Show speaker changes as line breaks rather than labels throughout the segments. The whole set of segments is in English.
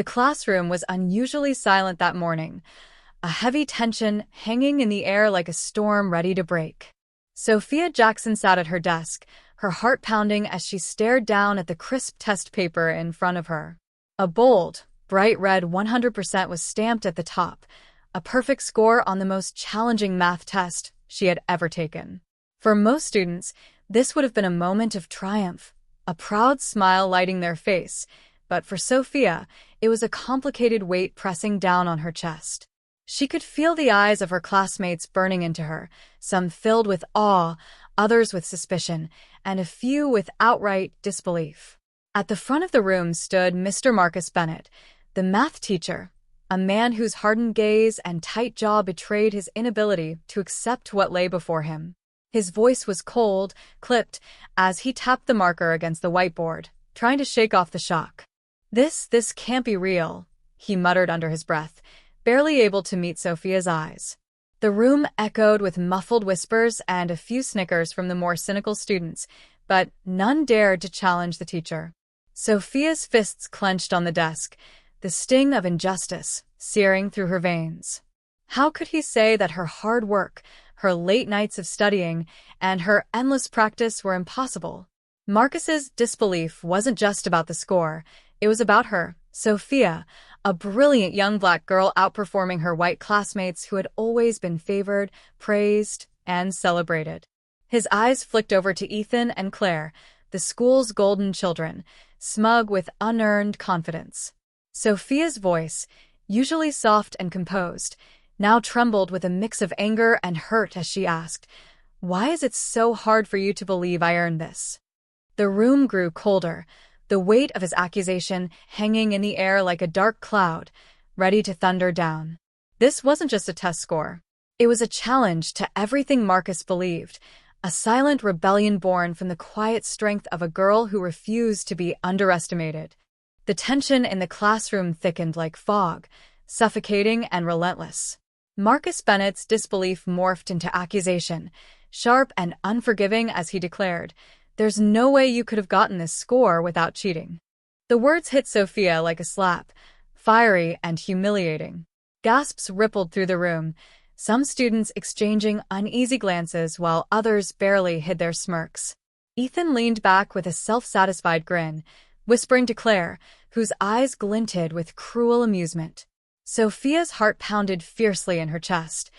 The classroom was unusually silent that morning, a heavy tension hanging in the air like a storm ready to break. Sophia Jackson sat at her desk, her heart pounding as she stared down at the crisp test paper in front of her. A bold, bright red 100% was stamped at the top, a perfect score on the most challenging math test she had ever taken. For most students, this would have been a moment of triumph, a proud smile lighting their face, but for Sophia, it was a complicated weight pressing down on her chest. She could feel the eyes of her classmates burning into her, some filled with awe, others with suspicion, and a few with outright disbelief. At the front of the room stood Mr. Marcus Bennett, the math teacher, a man whose hardened gaze and tight jaw betrayed his inability to accept what lay before him. His voice was cold, clipped, as he tapped the marker against the whiteboard, trying to shake off the shock. This can't be real," he muttered under his breath, barely able to meet Sophia's eyes. The room echoed with muffled whispers and a few snickers from the more cynical students, but none dared to challenge the teacher. Sophia's fists clenched on the desk, the sting of injustice searing through her veins. How could he say that her hard work, her late nights of studying, and her endless practice were impossible? Marcus's disbelief wasn't just about the score. It was about her, Sophia, a brilliant young black girl outperforming her white classmates who had always been favored, praised, and celebrated. His eyes flicked over to Ethan and Claire, the school's golden children, smug with unearned confidence. Sophia's voice, usually soft and composed, now trembled with a mix of anger and hurt as she asked, "Why is it so hard for you to believe I earned this?" The room grew colder, the weight of his accusation hanging in the air like a dark cloud, ready to thunder down. This wasn't just a test score. It was a challenge to everything Marcus believed, a silent rebellion born from the quiet strength of a girl who refused to be underestimated. The tension in the classroom thickened like fog, suffocating and relentless. Marcus Bennett's disbelief morphed into accusation, sharp and unforgiving as he declared, "There's no way you could have gotten this score without cheating." The words hit Sophia like a slap, fiery and humiliating. Gasps rippled through the room, some students exchanging uneasy glances while others barely hid their smirks. Ethan leaned back with a self-satisfied grin, whispering to Claire, whose eyes glinted with cruel amusement. Sophia's heart pounded fiercely in her chest.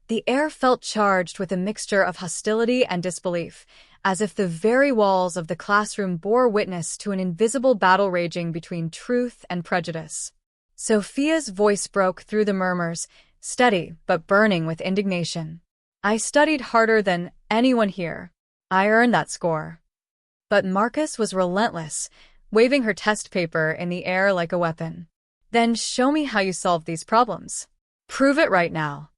The air felt charged with a mixture of hostility and disbelief, as if the very walls of the classroom bore witness to an invisible battle raging between truth and prejudice. Sophia's voice broke through the murmurs, steady but burning with indignation. "I studied harder than anyone here. I earned that score." But Marcus was relentless, waving her test paper in the air like a weapon. "Then show me how you solve these problems. Prove it right now."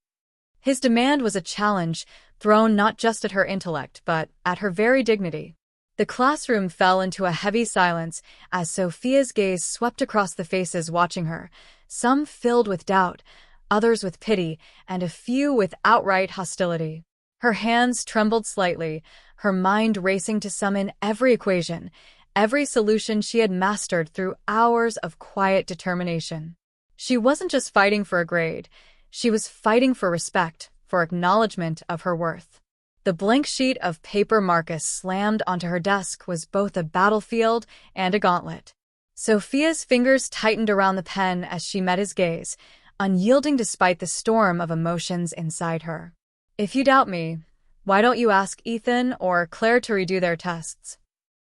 His demand was a challenge, thrown not just at her intellect, but at her very dignity. The classroom fell into a heavy silence as Sophia's gaze swept across the faces watching her, some filled with doubt, others with pity, and a few with outright hostility. Her hands trembled slightly, her mind racing to summon every equation, every solution she had mastered through hours of quiet determination. She wasn't just fighting for a grade, she was fighting for respect, for acknowledgement of her worth. The blank sheet of paper Marcus slammed onto her desk was both a battlefield and a gauntlet. Sophia's fingers tightened around the pen as she met his gaze, unyielding despite the storm of emotions inside her. "If you doubt me, why don't you ask Ethan or Claire to redo their tests?"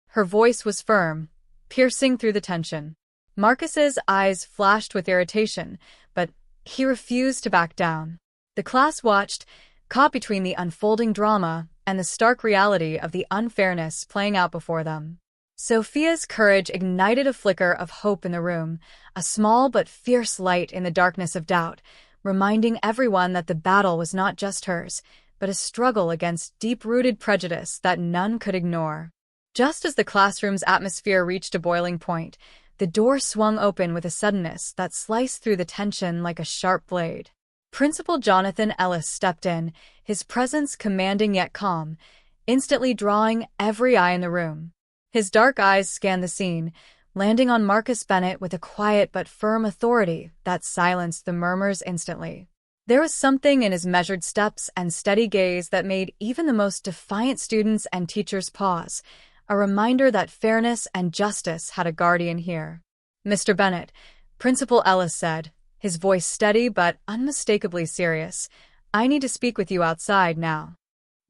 Her voice was firm, piercing through the tension. Marcus's eyes flashed with irritation, but he refused to back down. The class watched, caught between the unfolding drama and the stark reality of the unfairness playing out before them. Sophia's courage ignited a flicker of hope in the room, a small but fierce light in the darkness of doubt, reminding everyone that the battle was not just hers, but a struggle against deep-rooted prejudice that none could ignore. Just as the classroom's atmosphere reached a boiling point, the door swung open with a suddenness that sliced through the tension like a sharp blade. Principal Jonathan Ellis stepped in, his presence commanding yet calm, instantly drawing every eye in the room. His dark eyes scanned the scene, landing on Marcus Bennett with a quiet but firm authority that silenced the murmurs instantly. There was something in his measured steps and steady gaze that made even the most defiant students and teachers pause, a reminder that fairness and justice had a guardian here. "Mr. Bennett," Principal Ellis said, his voice steady but unmistakably serious, "I need to speak with you outside now."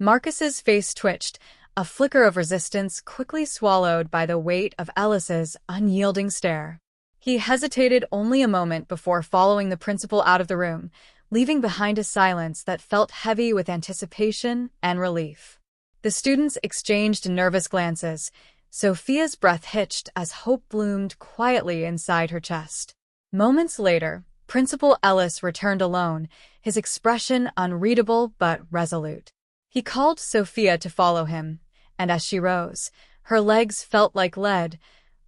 Marcus's face twitched, a flicker of resistance quickly swallowed by the weight of Ellis's unyielding stare. He hesitated only a moment before following the principal out of the room, leaving behind a silence that felt heavy with anticipation and relief. The students exchanged nervous glances. Sophia's breath hitched as hope bloomed quietly inside her chest. Moments later, Principal Ellis returned alone, his expression unreadable but resolute. He called Sophia to follow him, and as she rose, her legs felt like lead,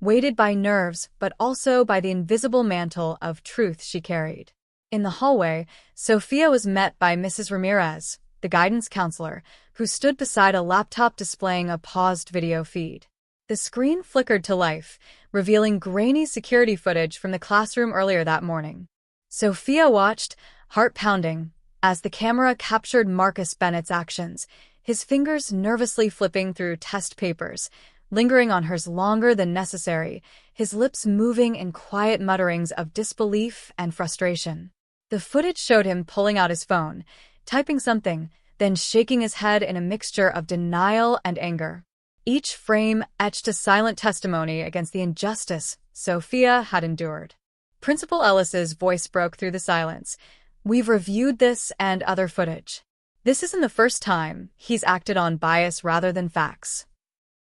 weighted by nerves but also by the invisible mantle of truth she carried. In the hallway, Sophia was met by Mrs. Ramirez, the guidance counselor, who stood beside a laptop displaying a paused video feed. The screen flickered to life, revealing grainy security footage from the classroom earlier that morning. Sophia watched, heart pounding, as the camera captured Marcus Bennett's actions, his fingers nervously flipping through test papers, lingering on hers longer than necessary, his lips moving in quiet mutterings of disbelief and frustration. The footage showed him pulling out his phone, typing something, then shaking his head in a mixture of denial and anger. Each frame etched a silent testimony against the injustice Sophia had endured. Principal Ellis's voice broke through the silence. "We've reviewed this and other footage. This isn't the first time he's acted on bias rather than facts."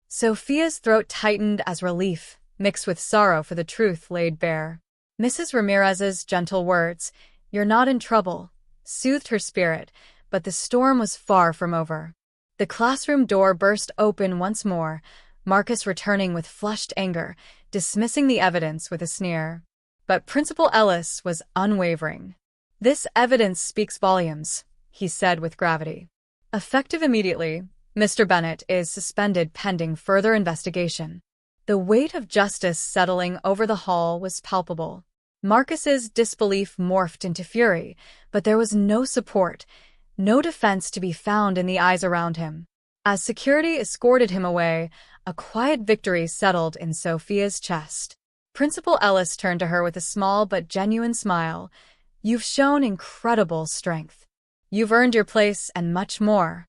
Sophia's throat tightened as relief, mixed with sorrow for the truth laid bare. Mrs. Ramirez's gentle words, "You're not in trouble," soothed her spirit, but the storm was far from over. The classroom door burst open once more, Marcus returning with flushed anger, dismissing the evidence with a sneer. But Principal Ellis was unwavering. "This evidence speaks volumes," he said with gravity. "Effective immediately, Mr. Bennett is suspended pending further investigation." The weight of justice settling over the hall was palpable. Marcus's disbelief morphed into fury, but there was no support, no defense to be found in the eyes around him. As security escorted him away, a quiet victory settled in Sophia's chest. Principal Ellis turned to her with a small but genuine smile. "You've shown incredible strength. You've earned your place and much more."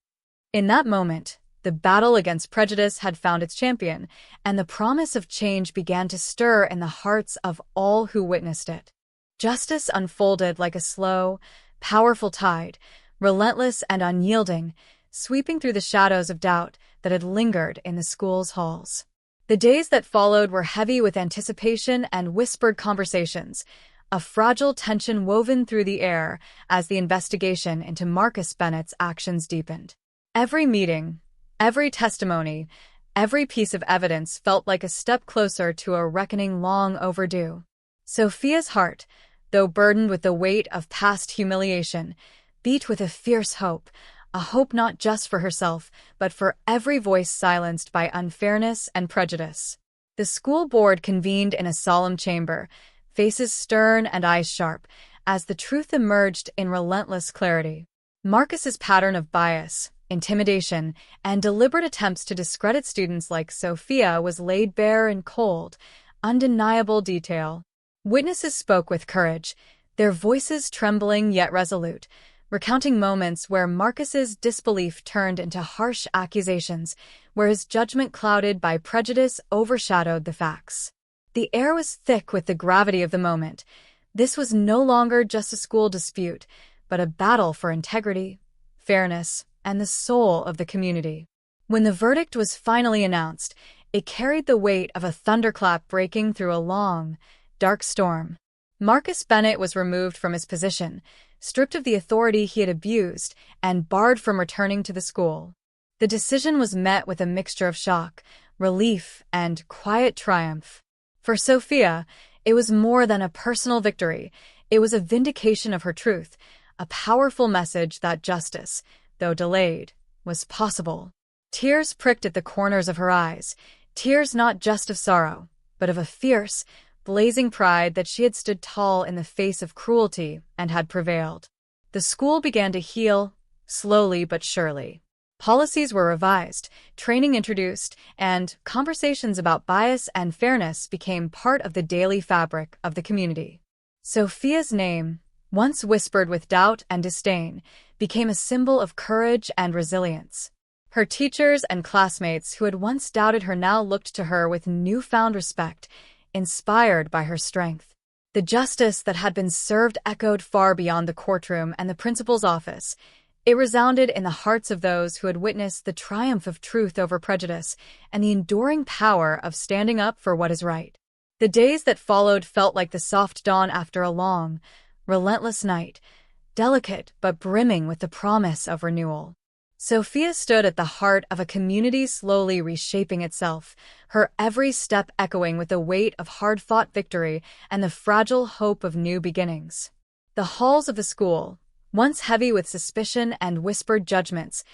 In that moment, the battle against prejudice had found its champion, and the promise of change began to stir in the hearts of all who witnessed it. Justice unfolded like a slow, powerful tide, relentless and unyielding, sweeping through the shadows of doubt that had lingered in the school's halls. The days that followed were heavy with anticipation and whispered conversations, a fragile tension woven through the air as the investigation into Marcus Bennett's actions deepened. Every meeting, every testimony, every piece of evidence felt like a step closer to a reckoning long overdue. Sophia's heart, though burdened with the weight of past humiliation, beat with a fierce hope, a hope not just for herself, but for every voice silenced by unfairness and prejudice. The school board convened in a solemn chamber, faces stern and eyes sharp, as the truth emerged in relentless clarity. Marcus's pattern of bias, intimidation, and deliberate attempts to discredit students like Sophia was laid bare in cold, undeniable detail. Witnesses spoke with courage, their voices trembling yet resolute, recounting moments where Marcus's disbelief turned into harsh accusations, where his judgment clouded by prejudice overshadowed the facts. The air was thick with the gravity of the moment. This was no longer just a school dispute, but a battle for integrity, fairness, and the soul of the community. When the verdict was finally announced, it carried the weight of a thunderclap breaking through a long, dark storm. Marcus Bennett was removed from his position, stripped of the authority he had abused, and barred from returning to the school. The decision was met with a mixture of shock, relief, and quiet triumph. For Sophia, it was more than a personal victory. It was a vindication of her truth, a powerful message that justice, though delayed, was possible. Tears pricked at the corners of her eyes, tears not just of sorrow, but of a fierce, blazing pride that she had stood tall in the face of cruelty and had prevailed. The school began to heal, slowly but surely. Policies were revised, training introduced, and conversations about bias and fairness became part of the daily fabric of the community. Sophia's name, once whispered with doubt and disdain, became a symbol of courage and resilience. Her teachers and classmates who had once doubted her now looked to her with newfound respect, inspired by her strength. The justice that had been served echoed far beyond the courtroom and the principal's office. It resounded in the hearts of those who had witnessed the triumph of truth over prejudice and the enduring power of standing up for what is right. The days that followed felt like the soft dawn after a long, relentless night, delicate but brimming with the promise of renewal. Sophia stood at the heart of a community slowly reshaping itself, her every step echoing with the weight of hard-fought victory and the fragile hope of new beginnings. The halls of the school, once heavy with suspicion and whispered judgments,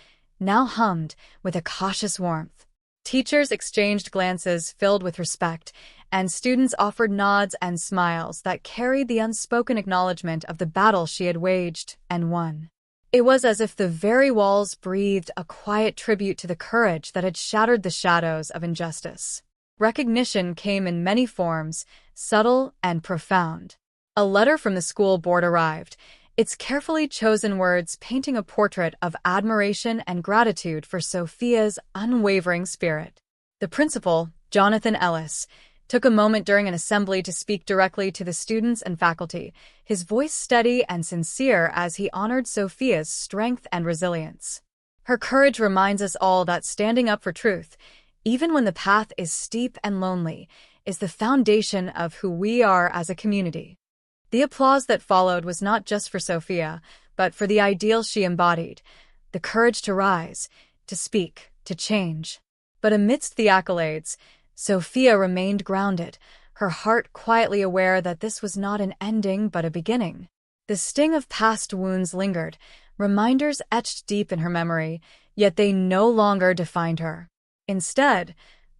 now hummed with a cautious warmth. Teachers exchanged glances filled with respect, and students offered nods and smiles that carried the unspoken acknowledgement of the battle she had waged and won. It was as if the very walls breathed a quiet tribute to the courage that had shattered the shadows of injustice. Recognition came in many forms, subtle and profound. A letter from the school board arrived, its carefully chosen words painting a portrait of admiration and gratitude for Sophia's unwavering spirit. The principal, Jonathan Ellis, took a moment during an assembly to speak directly to the students and faculty, his voice steady and sincere as he honored Sophia's strength and resilience. Her courage reminds us all that standing up for truth, even when the path is steep and lonely, is the foundation of who we are as a community. The applause that followed was not just for Sophia, but for the ideal she embodied, the courage to rise, to speak, to change. But amidst the accolades, Sophia remained grounded, her heart quietly aware that this was not an ending but a beginning. The sting of past wounds lingered, reminders etched deep in her memory, yet they no longer defined her. Instead,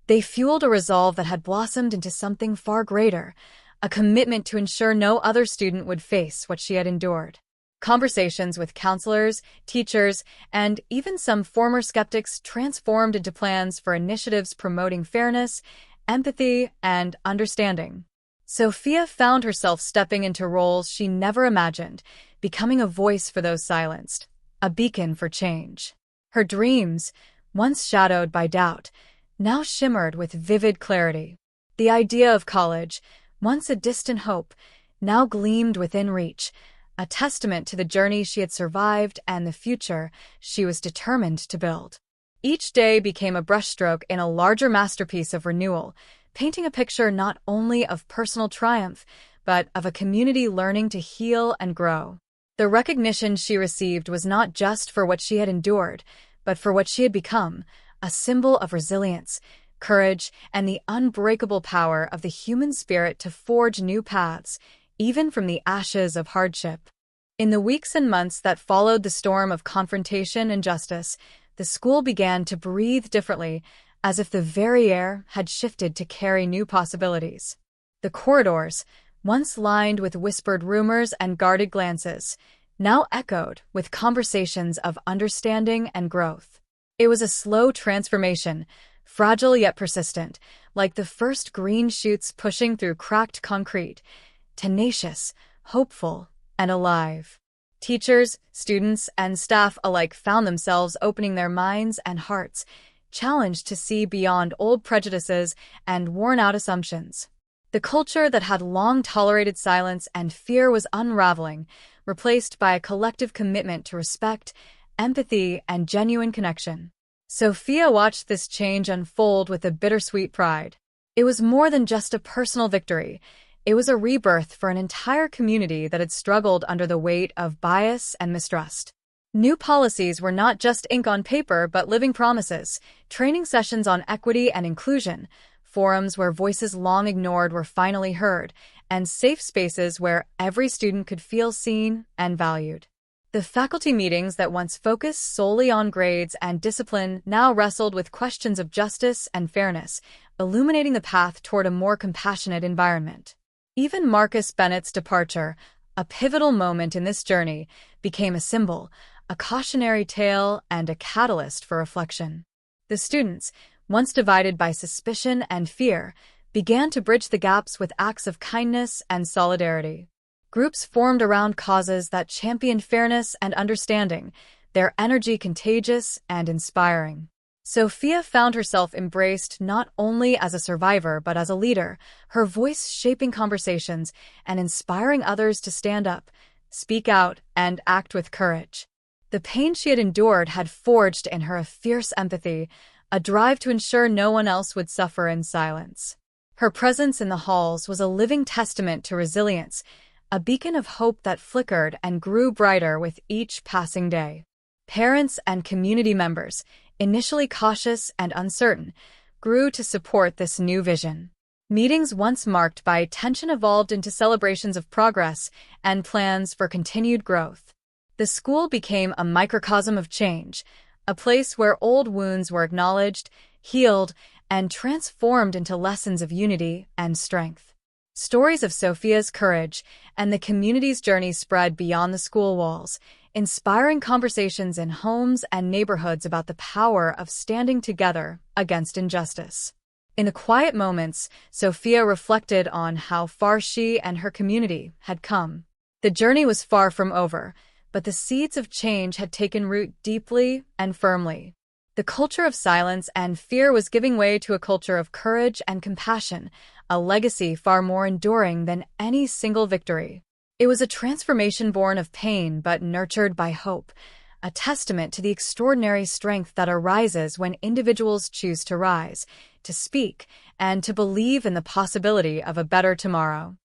they fueled a resolve that had blossomed into something far greater, a commitment to ensure no other student would face what she had endured. Conversations with counselors, teachers, and even some former skeptics transformed into plans for initiatives promoting fairness, empathy, and understanding. Sophia found herself stepping into roles she never imagined, becoming a voice for those silenced, a beacon for change. Her dreams, once shadowed by doubt, now shimmered with vivid clarity. The idea of college, once a distant hope, now gleamed within reach, a testament to the journey she had survived and the future she was determined to build. Each day became a brushstroke in a larger masterpiece of renewal, painting a picture not only of personal triumph, but of a community learning to heal and grow. The recognition she received was not just for what she had endured, but for what she had become, a symbol of resilience, courage, and the unbreakable power of the human spirit to forge new paths, even from the ashes of hardship. In the weeks and months that followed the storm of confrontation and justice, the school began to breathe differently, as if the very air had shifted to carry new possibilities. The corridors, once lined with whispered rumors and guarded glances, now echoed with conversations of understanding and growth. It was a slow transformation, fragile yet persistent, like the first green shoots pushing through cracked concrete, tenacious, hopeful, and alive. Teachers, students, and staff alike found themselves opening their minds and hearts, challenged to see beyond old prejudices and worn-out assumptions. The culture that had long tolerated silence and fear was unraveling, replaced by a collective commitment to respect, empathy, and genuine connection. Sophia watched this change unfold with a bittersweet pride. It was more than just a personal victory. It was a rebirth for an entire community that had struggled under the weight of bias and mistrust. New policies were not just ink on paper but living promises, training sessions on equity and inclusion, forums where voices long ignored were finally heard, and safe spaces where every student could feel seen and valued. The faculty meetings that once focused solely on grades and discipline now wrestled with questions of justice and fairness, illuminating the path toward a more compassionate environment. Even Marcus Bennett's departure, a pivotal moment in this journey, became a symbol, a cautionary tale, and a catalyst for reflection. The students, once divided by suspicion and fear, began to bridge the gaps with acts of kindness and solidarity. Groups formed around causes that championed fairness and understanding, their energy contagious and inspiring. Sophia found herself embraced not only as a survivor but as a leader, her voice shaping conversations and inspiring others to stand up, speak out, and act with courage. The pain she had endured had forged in her a fierce empathy, a drive to ensure no one else would suffer in silence. Her presence in the halls was a living testament to resilience, a beacon of hope that flickered and grew brighter with each passing day. Parents and community members, initially cautious and uncertain, grew to support this new vision. Meetings once marked by tension evolved into celebrations of progress and plans for continued growth. The school became a microcosm of change, a place where old wounds were acknowledged, healed, and transformed into lessons of unity and strength. Stories of Sophia's courage and the community's journey spread beyond the school walls, inspiring conversations in homes and neighborhoods about the power of standing together against injustice. In the quiet moments, Sophia reflected on how far she and her community had come. The journey was far from over, but the seeds of change had taken root deeply and firmly. The culture of silence and fear was giving way to a culture of courage and compassion, a legacy far more enduring than any single victory. It was a transformation born of pain but nurtured by hope, a testament to the extraordinary strength that arises when individuals choose to rise, to speak, and to believe in the possibility of a better tomorrow.